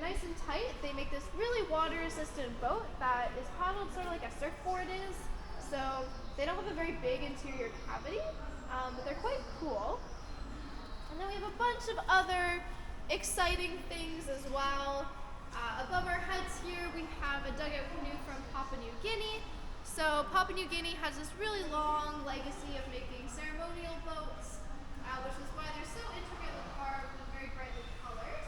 nice and tight. They make this really water-resistant boat that is paddled sort of like a surfboard is. So they don't have a very big interior cavity, but they're quite cool. And then we have a bunch of other exciting things as well. Above our heads here, we have a dugout canoe from Papua New Guinea. So Papua New Guinea has this really long legacy of making ceremonial boats, which is why they're so intricately carved and very brightly colored.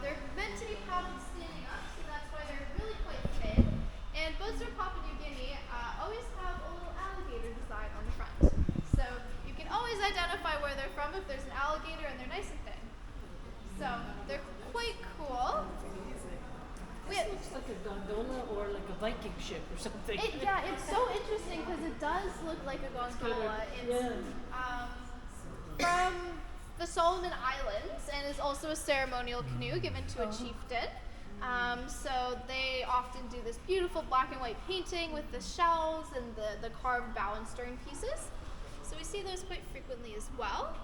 They're meant to be paddled standing up, so that's why they're really quite thin. And boats from Papua New Guinea always have a little alligator design on the front. So you can always identify where they're from if there's an alligator, and they're nice and thin. So they're quite cool. This looks like a gondola or like a Viking ship or something. It's so interesting because it does look like a gondola. It's from the Solomon Islands and is also a ceremonial canoe given to a chieftain. So they often do this beautiful black and white painting with the shells and the carved bow and stern pieces. So we see those quite frequently as well.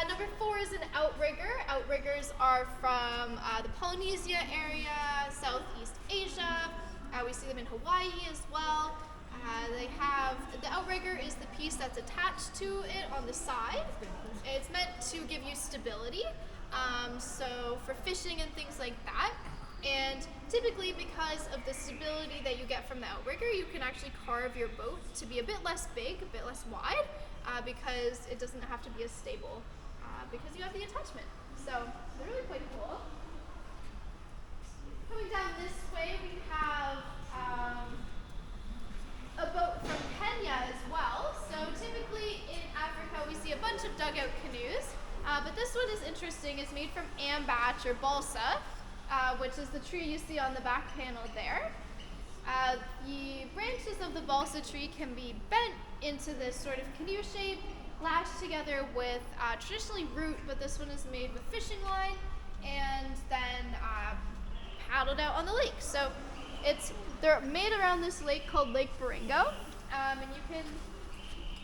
Number 4 is an outrigger. Outriggers are from the Polynesia area, Southeast Asia. We see them in Hawaii as well. The outrigger is the piece that's attached to it on the side. It's meant to give you stability, so for fishing and things like that. And typically, because of the stability that you get from the outrigger, you can actually carve your boat to be a bit less big, a bit less wide, because it doesn't have to be as stable, because you have the attachment. So they're really quite cool. Coming down this way, we have a boat from Kenya as well. So typically in Africa, we see a bunch of dugout canoes, but this one is interesting. It's made from ambach or balsa, which is the tree you see on the back panel there. The branches of the balsa tree can be bent into this sort of canoe shape, lashed together with traditionally root, but this one is made with fishing line and then paddled out on the lake. So they're made around this lake called Lake Baringo, and you can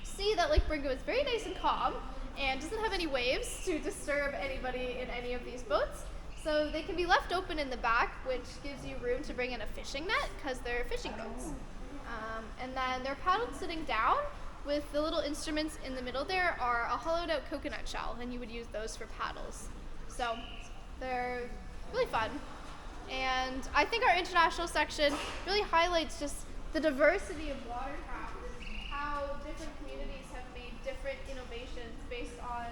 see that Lake Baringo is very nice and calm and doesn't have any waves to disturb anybody in any of these boats. So they can be left open in the back, which gives you room to bring in a fishing net because they're fishing boats. And then they're paddled sitting down, with the little instruments in the middle there are a hollowed out coconut shell, and you would use those for paddles. So they're really fun. And I think our international section really highlights just the diversity of watercraft and how different communities have made different innovations based on